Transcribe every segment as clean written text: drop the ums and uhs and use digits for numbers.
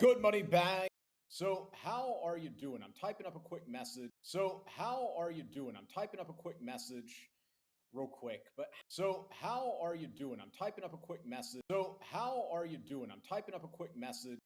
Good money bag. So, how are you doing? I'm typing up a quick message. So, how are you doing? I'm typing up a quick message real quick. How are you doing? I'm typing up a quick message. How are you doing? I'm typing up a quick message.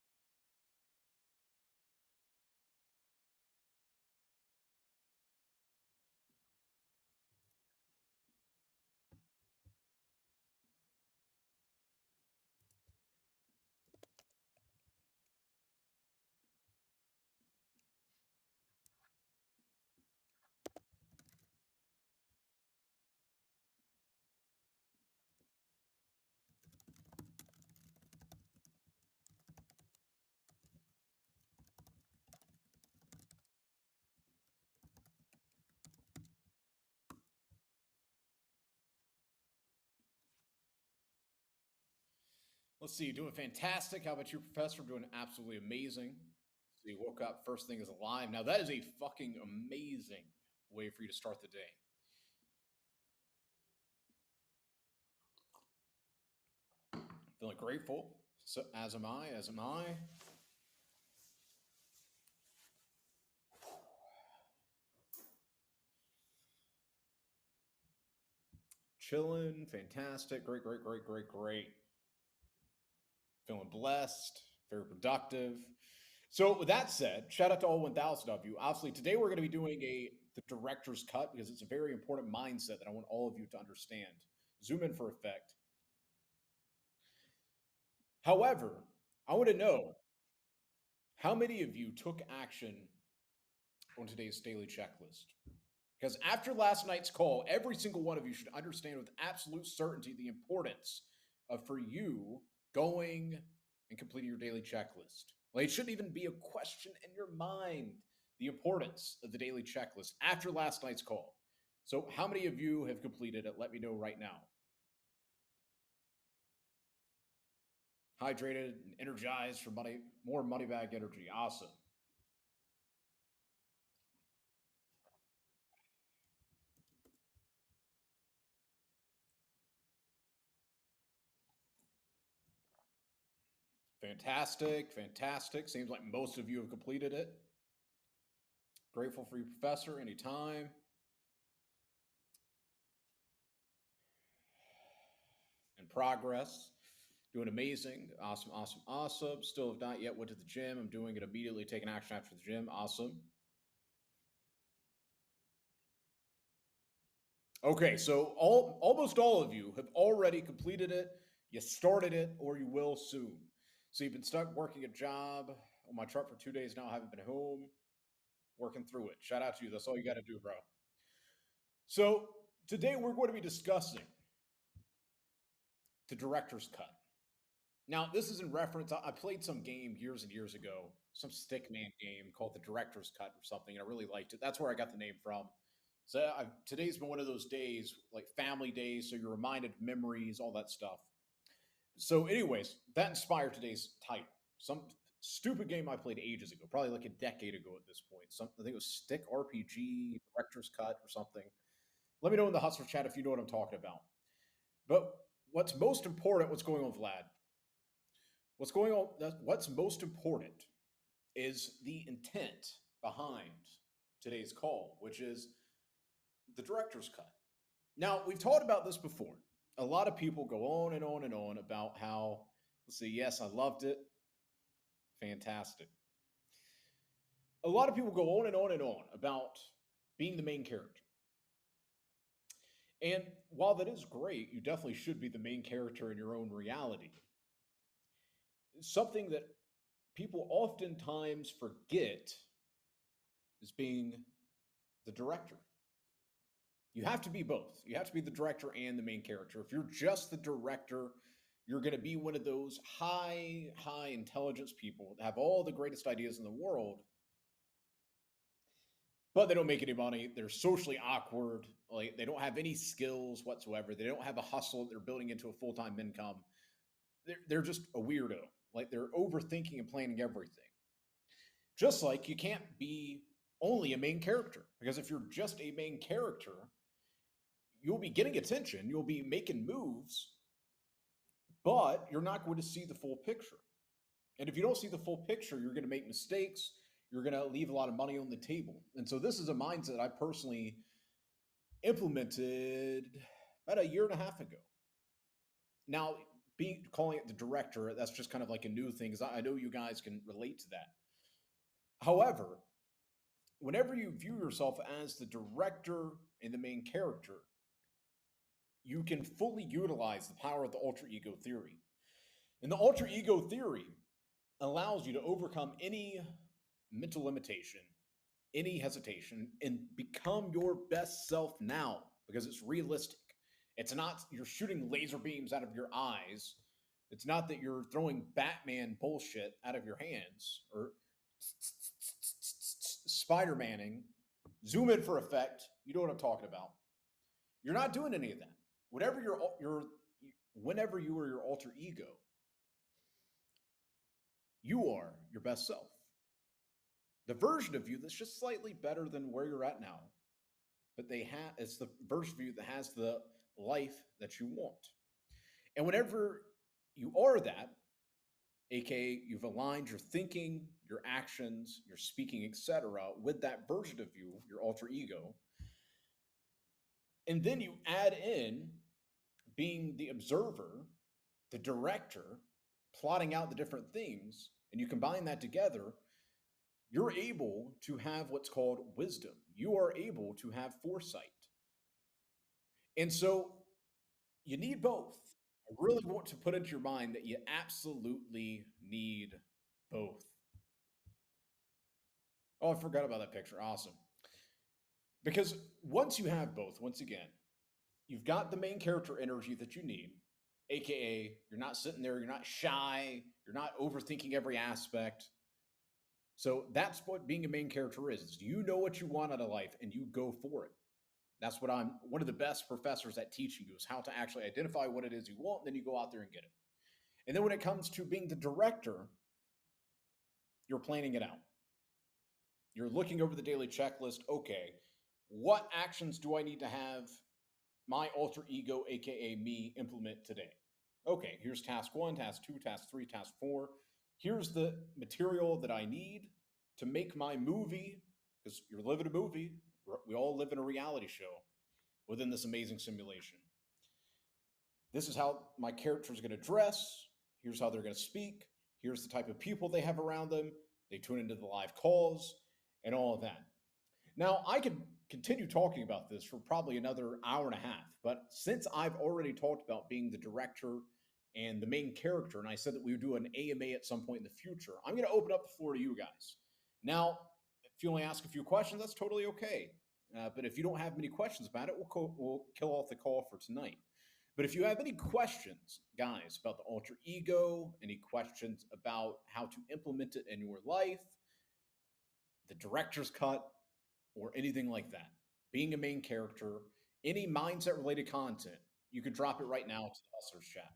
Let's see, you're doing fantastic. How about you, Professor? Doing absolutely amazing. So, you woke up, first thing is alive. Now, that is a fucking amazing way for you to start the day. Feeling grateful. So, as am I, as am I. Chilling, fantastic, great, great, great, great, great. Feeling blessed, very productive. So, with that said, shout out to all 1,000 of you. Obviously, today we're going to be doing the director's cut because it's a very important mindset that I want all of you to understand. Zoom in for effect. However, I want to know how many of you took action on today's daily checklist? Because after last night's call, every single one of you should understand with absolute certainty the importance of for you going and completing your daily checklist. Like it shouldn't even be a question in your mind, the importance of the daily checklist after last night's call. So, how many of you have completed it? Let me know right now. Hydrated and energized for money, more money bag energy. Awesome. Fantastic. Fantastic. Seems like most of you have completed it. Grateful for you, Professor. Anytime. In progress. Doing amazing. Awesome, awesome, awesome. Still have not yet went to the gym. I'm doing it immediately, taking action after the gym. Awesome. Okay, so almost all of you have already completed it. You started it, or you will soon. So you've been stuck working a job on my truck for 2 days now. I haven't been home, working through it. Shout out to you. That's all you got to do, bro. So today we're going to be discussing the director's cut. Now, this is in reference. I played some game years and years ago, some Stickman game called the Director's Cut or something, and I really liked it. That's where I got the name from. So today's been one of those days, like family days, so you're reminded of memories, all that stuff. So, anyways, that inspired today's title. Some stupid game I played ages ago, probably like a decade ago at this point. I think it was Stick RPG, Director's Cut, or something. Let me know in the Hustler chat if you know what I'm talking about. But what's most important, what's going on, Vlad? What's most important is the intent behind today's call, which is the director's cut. Now, we've talked about this before. A lot of people go on and on and on about how, let's see, yes, I loved it. Fantastic. A lot of people go on and on and on about being the main character. And while that is great, you definitely should be the main character in your own reality. Something that people oftentimes forget is being the director. You have to be both. You have to be the director and the main character. If you're just the director, you're going to be one of those high intelligence people that have all the greatest ideas in the world, but they don't make any money. They're socially awkward. Like they don't have any skills whatsoever. They don't have a hustle that they're building into a full time income. They're just a weirdo. Like they're overthinking and planning everything. Just like you can't be only a main character because if you're just a main character, you'll be getting attention, you'll be making moves, but you're not going to see the full picture. And if you don't see the full picture, you're going to make mistakes. You're going to leave a lot of money on the table. And so this is a mindset I personally implemented about a year and a half ago. Now, being calling it the director, that's just kind of like a new thing because I know you guys can relate to that. However, whenever you view yourself as the director and the main character, you can fully utilize the power of the alter ego theory. And the alter ego theory allows you to overcome any mental limitation, any hesitation, and become your best self now because it's realistic. It's not you're shooting laser beams out of your eyes. It's not that you're throwing Batman bullshit out of your hands or Spider Manning. Zoom in for effect. You know what I'm talking about. You're not doing any of that. Whatever whenever you are your alter ego, you are your best self. The version of you that's just slightly better than where you're at now, but it's the version of you that has the life that you want. And whenever you are that, aka you've aligned your thinking, your actions, your speaking, etc., with that version of you, your alter ego, and then you add in being the observer, the director, plotting out the different things, and you combine that together, you're able to have what's called wisdom. You are able to have foresight. And so you need both. I really want to put into your mind that you absolutely need both. Oh, I forgot about that picture. Awesome. Because once you have both, once again, you've got the main character energy that you need, aka you're not sitting there, you're not shy, you're not overthinking every aspect. So that's what being a main character is you know what you want out of life and you go for it. That's what I'm one of the best professors at teaching you is how to actually identify what it is you want, and then you go out there and get it. And then when it comes to being the director, you're planning it out. You're looking over the daily checklist. Okay, what actions do I need to have my alter ego, aka me, implement today? Okay, here's task one, task two, task three, task four. Here's the material that I need to make my movie, because you're living a movie. We all live in a reality show within this amazing simulation. This is how my character is going to dress. Here's how they're going to speak. Here's the type of people they have around them. They tune into the live calls and all of that. Now, I could continue talking about this for probably another hour and a half, but since I've already talked about being the director and the main character, and I said that we would do an AMA at some point in the future, I'm going to open up the floor to you guys. Now, if you only ask a few questions, that's totally okay. But if you don't have many questions about it, we'll kill off the call for tonight. But if you have any questions, guys, about the alter ego, any questions about how to implement it in your life, the director's cut, or anything like that, being a main character, any mindset related content, you could drop it right now to the Hustlers chat.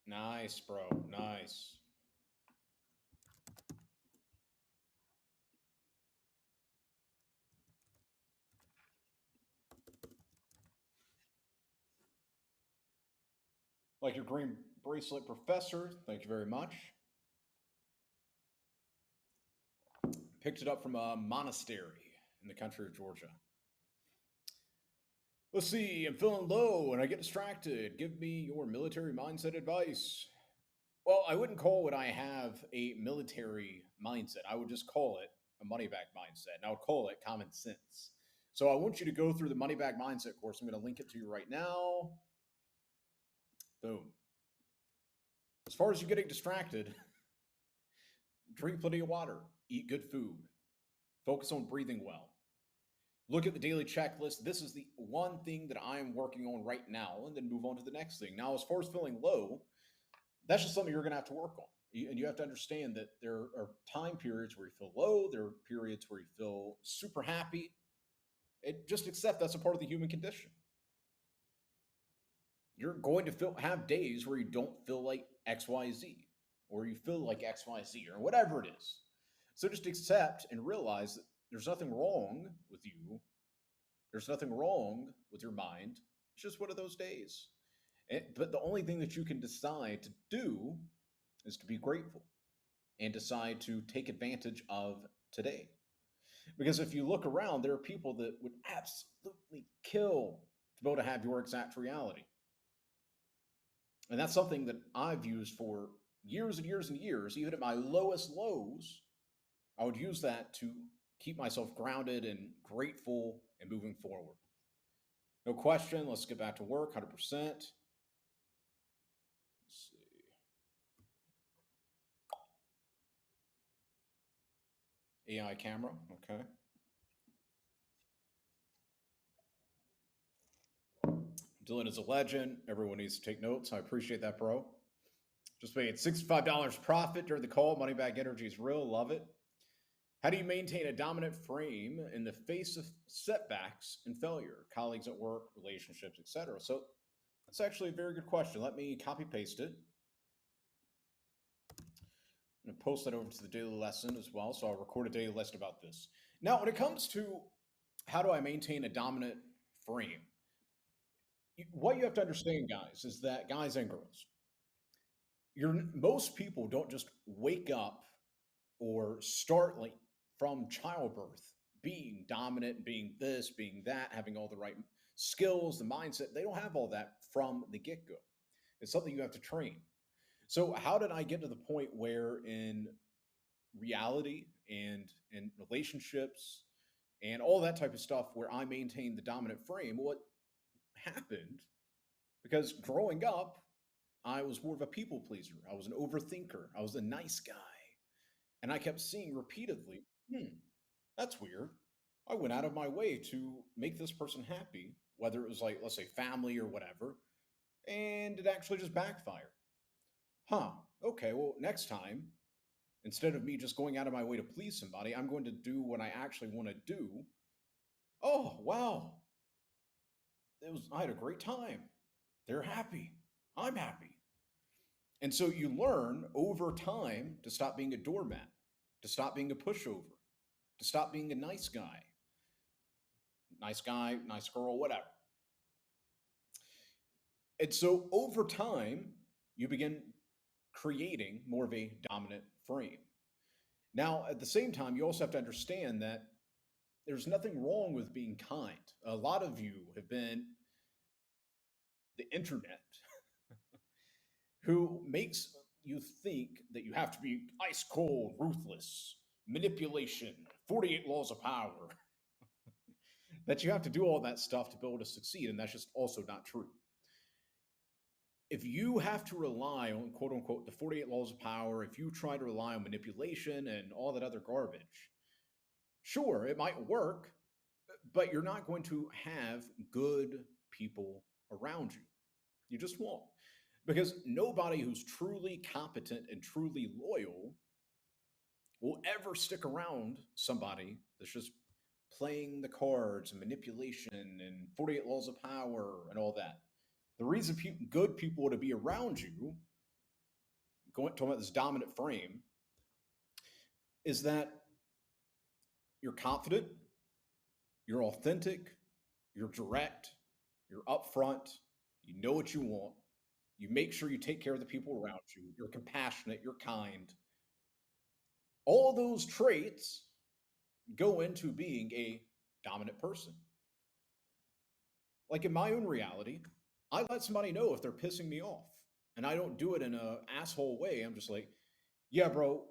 Nice, bro. Nice. Like your green bracelet professor, thank you very much. Picked it up from a monastery in the country of Georgia. Let's see, I'm feeling low and I get distracted. Give me your military mindset advice. Well, I wouldn't call what I have a military mindset. I would just call it a money back mindset. And I would call it common sense. So I want you to go through the money back mindset course. I'm going to link it to you right now. Boom. As far as you getting distracted, drink plenty of water, eat good food, focus on breathing well. Look at the daily checklist. This is the one thing that I am working on right now, and then move on to the next thing. Now, as far as feeling low, that's just something you're going to have to work on. And you have to understand that there are time periods where you feel low, there are periods where you feel super happy. Just accept that's a part of the human condition. You're going to have days where you don't feel like XYZ, or you feel like XYZ, or whatever it is. So just accept and realize that there's nothing wrong with you. There's nothing wrong with your mind. It's just one of those days. But the only thing that you can decide to do is to be grateful and decide to take advantage of today. Because if you look around, there are people that would absolutely kill to be able to have your exact reality. And that's something that I've used for years and years and years. Even at my lowest lows, I would use that to keep myself grounded and grateful and moving forward. No question. Let's get back to work 100%. Let's see. AI camera. Okay. Dylan is a legend. Everyone needs to take notes. I appreciate that, bro. Just made $65 profit during the call. Money back energy is real. Love it. How do you maintain a dominant frame in the face of setbacks and failure, colleagues at work, relationships, etc.? So that's actually a very good question. Let me copy paste it. I'm going to post that over to the daily lesson as well. So I'll record a daily lesson about this. Now, when it comes to how do I maintain a dominant frame, what you have to understand, guys, is that guys and girls, most people don't just wake up or start like from childbirth being dominant, being this, being that, having all the right skills, the mindset. They don't have all that from the get go. It's something you have to train. So, how did I get to the point where in reality and in relationships and all that type of stuff where I maintained the dominant frame? What happened because growing up, I was more of a people pleaser. I was an overthinker. I was a nice guy. And I kept seeing repeatedly, that's weird. I went out of my way to make this person happy, whether it was like, let's say, family or whatever, and it actually just backfired. Huh, okay, well, next time, instead of me just going out of my way to please somebody, I'm going to do what I actually want to do. Oh, wow. I had a great time. They're happy. I'm happy. And so you learn over time to stop being a doormat, to stop being a pushover, to stop being a nice guy, nice girl, whatever. And so over time, you begin creating more of a dominant frame. Now, at the same time, you also have to understand that there's nothing wrong with being kind. A lot of you have been the internet who makes you think that you have to be ice cold, ruthless, manipulation, 48 laws of power, that you have to do all that stuff to be able to succeed. And that's just also not true. If you have to rely on quote unquote the 48 laws of power, if you try to rely on manipulation and all that other garbage, sure, it might work, but you're not going to have good people around you. You just won't. Because nobody who's truly competent and truly loyal will ever stick around somebody that's just playing the cards and manipulation and 48 laws of power and all that. The reason good people to be around you, talking about this dominant frame, is that you're confident, you're authentic, you're direct, you're upfront, you know what you want, you make sure you take care of the people around you, you're compassionate, you're kind. All those traits go into being a dominant person. Like in my own reality, I let somebody know if they're pissing me off. And I don't do it in a asshole way. I'm just like, yeah, bro,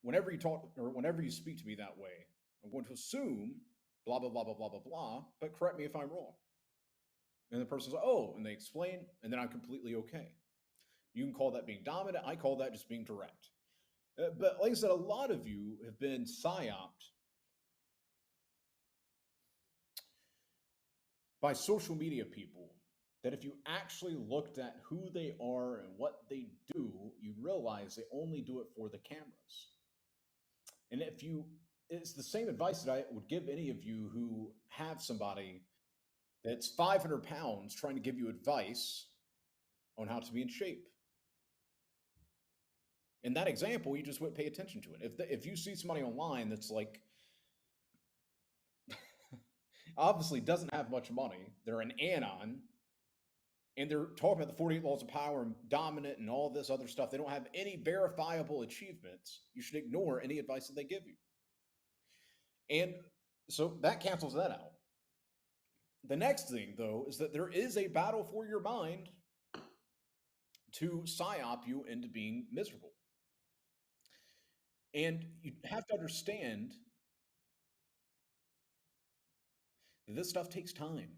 whenever you talk or whenever you speak to me that way, I'm going to assume blah, blah, blah, blah, blah, blah, blah, but correct me if I'm wrong. And the person's like, oh, and they explain, and then I'm completely okay. You can call that being dominant. I call that just being direct. But like I said, a lot of you have been psyoped by social media people that if you actually looked at who they are and what they do, you'd realize they only do it for the cameras. And it's the same advice that I would give any of you who have somebody that's 500 pounds trying to give you advice on how to be in shape. In that example, you just wouldn't pay attention to it. If you see somebody online that's like obviously doesn't have much money, they're an anon, and they're talking about the 48 laws of power and dominant and all this other stuff. They don't have any verifiable achievements. You should ignore any advice that they give you. And so that cancels that out. The next thing, though, is that there is a battle for your mind to psyop you into being miserable. And you have to understand that this stuff takes time.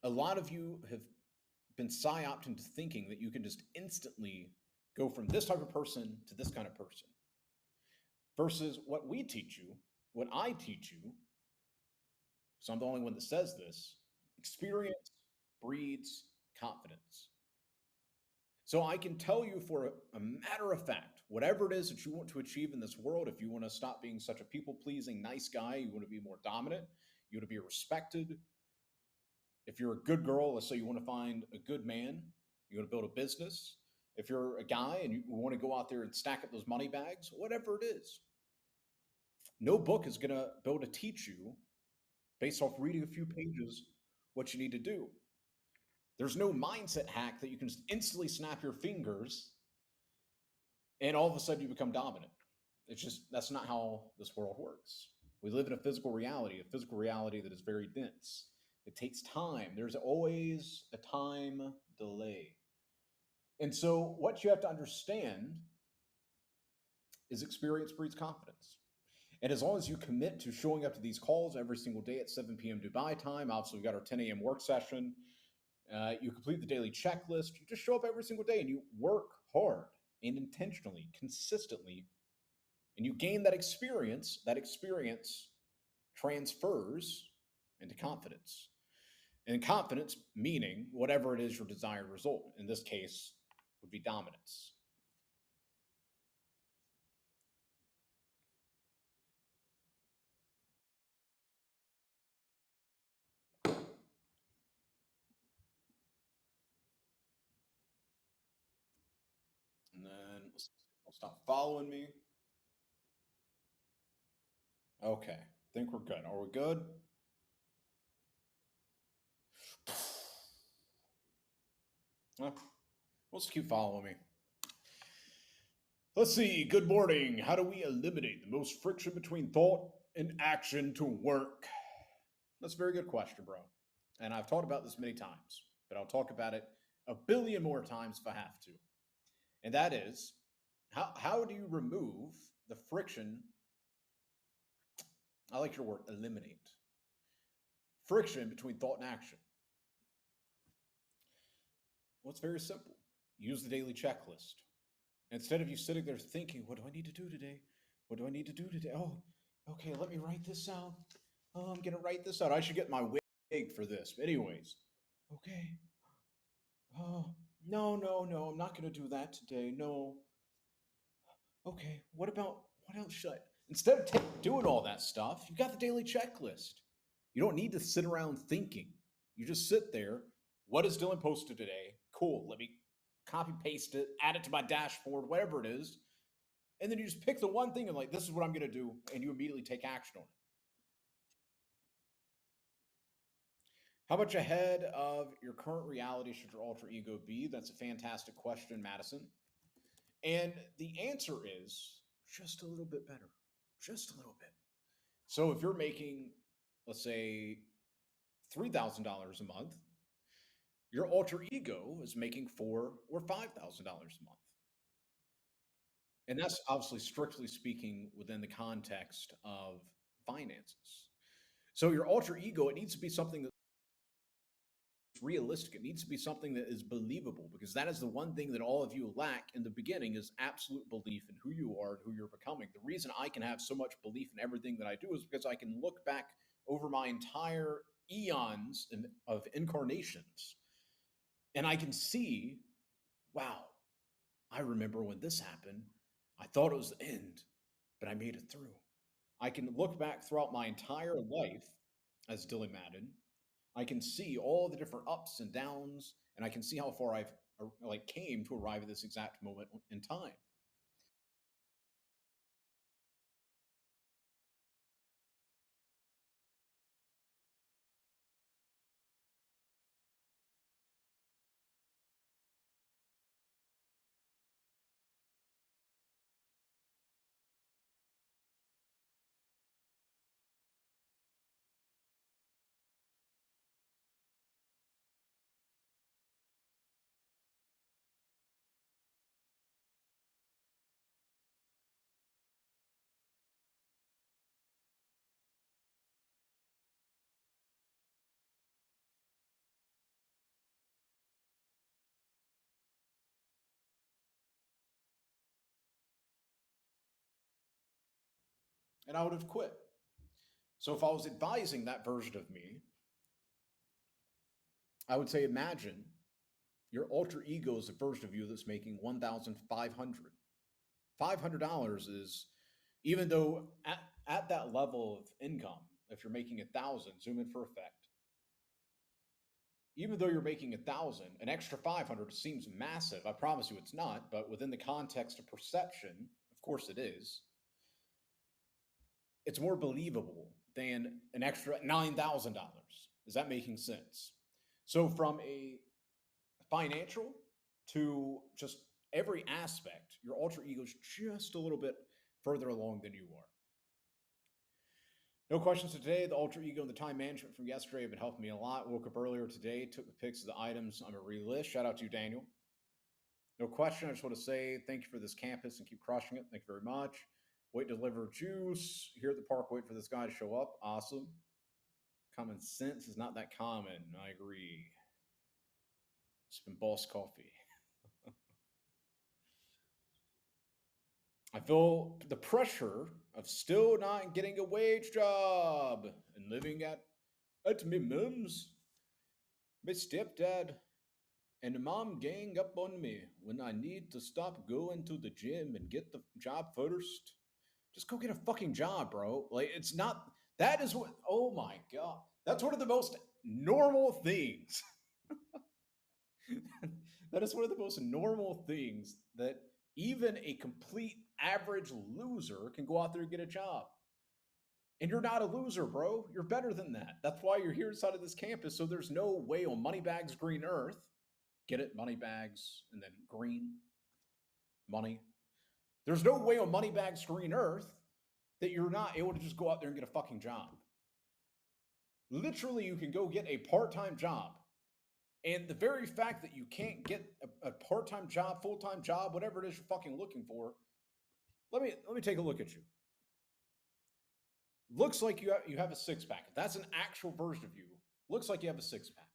A lot of you have been psyoped into thinking that you can just instantly go from this type of person to this kind of person. Versus what we teach you, what I teach you, so I'm the only one that says this, experience breeds confidence. So I can tell you for a matter of fact, whatever it is that you want to achieve in this world, if you want to stop being such a people pleasing, nice guy, you want to be more dominant, you want to be respected. If you're a good girl, let's say you want to find a good man, you want to build a business. If you're a guy and you want to go out there and stack up those money bags, whatever it is, no book is going to be able to teach you based off reading a few pages what you need to do. There's no mindset hack that you can just instantly snap your fingers and all of a sudden you become dominant. It's just that's not how this world works. We live in a physical reality that is very dense. It takes time. There's always a time delay. And so, what you have to understand is experience breeds confidence. And as long as you commit to showing up to these calls every single day at 7 p.m. Dubai time, obviously, we've got our 10 a.m. work session. You complete the daily checklist. You just show up every single day and you work hard and intentionally, consistently, and you gain that experience. That experience transfers into confidence. And confidence meaning whatever it is your desired result. In this case, would be dominance. And then I'll stop following me. Okay, I think we're good. Are we good? Huh? Let's keep following me. Let's see. Good morning. How do we eliminate the most friction between thought and action to work? That's a very good question, bro. And I've talked about this many times, but I'll talk about it a billion more times if I have to. And that is how do you remove the friction? I like your word, eliminate friction between thought and action. Well, it's very simple. Use the daily checklist. Instead of you sitting there thinking, what do I need to do today? What do I need to do today? Oh, okay, let me write this out. Oh, I'm going to write this out. I should get my wig for this. But anyways, okay. Oh, no, no, no, I'm not going to do that today. No. Okay, what else should I? Instead of doing all that stuff, you got the daily checklist. You don't need to sit around thinking. You just sit there. What is Dylan posted today? Cool. Let me copy paste it, add it to my dashboard, whatever it is. And then you just pick the one thing and like, this is what I'm going to do. And you immediately take action on it. How much ahead of your current reality should your alter ego be? That's a fantastic question, Madison. And the answer is just a little bit better, just a little bit. So if you're making, let's say, $3,000 a month, your alter ego is making $4,000 or $5,000 a month. And that's obviously strictly speaking within the context of finances. So your alter ego, it needs to be something that's realistic. It needs to be something that is believable because that is the one thing that all of you lack in the beginning is absolute belief in who you are and who you're becoming. The reason I can have so much belief in everything that I do is because I can look back over my entire eons of incarnations and I can see, wow, I remember when this happened. I thought it was the end, but I made it through. I can look back throughout my entire life as Dylan Madden. I can see all the different ups and downs, and I can see how far I've like came to arrive at this exact moment in time. And I would have quit. So if I was advising that version of me, I would say imagine your alter ego is a version of you that's making 1,500. $500 is, even though at that level of income, if you're making 1,000, zoom in for effect, even though you're making 1,000, an extra 500 seems massive. I promise you it's not, but within the context of perception, of course it is. It's more believable than an extra $9,000. Is that making sense? So, from a financial to just every aspect, your alter ego is just a little bit further along than you are. No questions today. The alter ego and the time management from yesterday have been helping me a lot. Woke up earlier today, took the pics of the items on a relist. Shout out to you, Daniel. No question. I just want to say thank you for this campus and keep crushing it. Thank you very much. Wait to deliver juice here at the park. Wait for this guy to show up. Awesome. Common sense is not that common. I agree. It's been boss coffee. I feel the pressure of still not getting a wage job and living at me mom's. My stepdad and the mom gang up on me when I need to stop going to the gym and get the job first. Just go get a fucking job, bro. Like, it's not, that is what, oh my God. That's one of the most normal things. That is one of the most normal things that even a complete average loser can go out there and get a job. And you're not a loser, bro. You're better than that. That's why you're here inside of this campus. So there's no way on Moneybags Green Earth, get it? Moneybags and then green, money. There's no way on Moneybags Green Earth that you're not able to just go out there and get a fucking job. Literally, you can go get a part time job. And the very fact that you can't get a part time job, full time job, whatever it is you're fucking looking for, let me take a look at you. Looks like you have a six pack. If that's an actual version of you, looks like you have a six pack.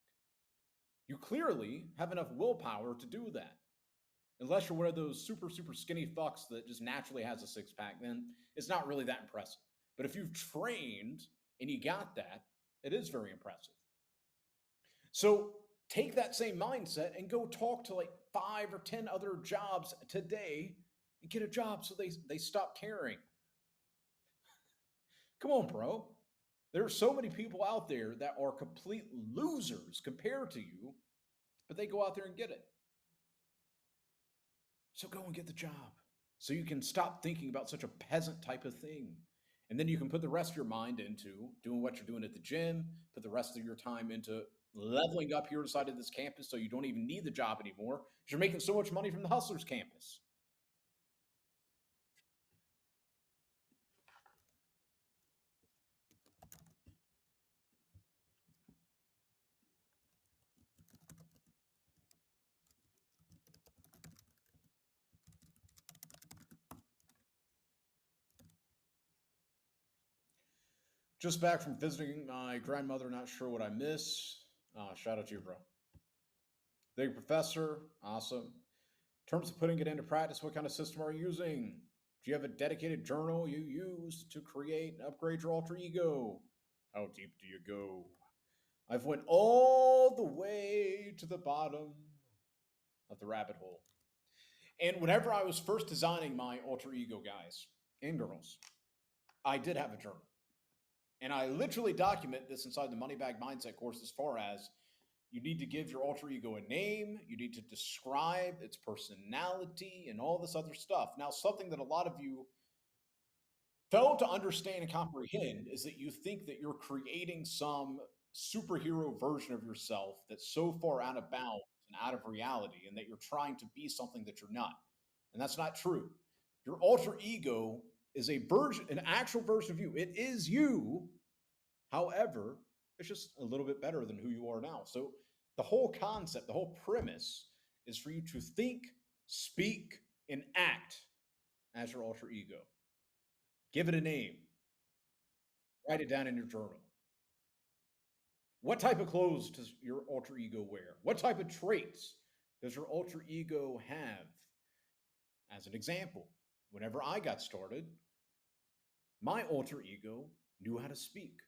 You clearly have enough willpower to do that. Unless you're one of those super, super skinny fucks that just naturally has a six pack, then it's not really that impressive. But if you've trained and you got that, it is very impressive. So take that same mindset and go talk to like 5 or 10 other jobs today and get a job so they stop caring. Come on, bro. There are so many people out there that are complete losers compared to you, but they go out there and get it. So go and get the job so you can stop thinking about such a peasant type of thing. And then you can put the rest of your mind into doing what you're doing at the gym, put the rest of your time into leveling up here inside of this campus so you don't even need the job anymore because you're making so much money from the Hustlers campus. Just back from visiting my grandmother, not sure what I miss. Shout out to you, bro. Thank you, Professor. Awesome. In terms of putting it into practice, what kind of system are you using? Do you have a dedicated journal you use to create and upgrade your alter ego? How deep do you go? I've went all the way to the bottom of the rabbit hole. And whenever I was first designing my alter ego guys and girls, I did have a journal. And I literally document this inside the Money Bag Mindset course as far as You need to give your alter ego a name. You need to describe its personality and all this other stuff. Now, something that a lot of you fail to understand and comprehend is that you think that you're creating some superhero version of yourself that's so far out of bounds and out of reality, and that you're trying to be something that you're not. And that's not true. Your alter ego is a version, an actual version of you. It is you. However, it's just a little bit better than who you are now. So the whole concept, the whole premise is for you to think, speak, and act as your alter ego. Give it a name. Write it down in your journal. What type of clothes does your alter ego wear? What type of traits does your alter ego have? As an example, whenever I got started, my alter ego knew how to speak.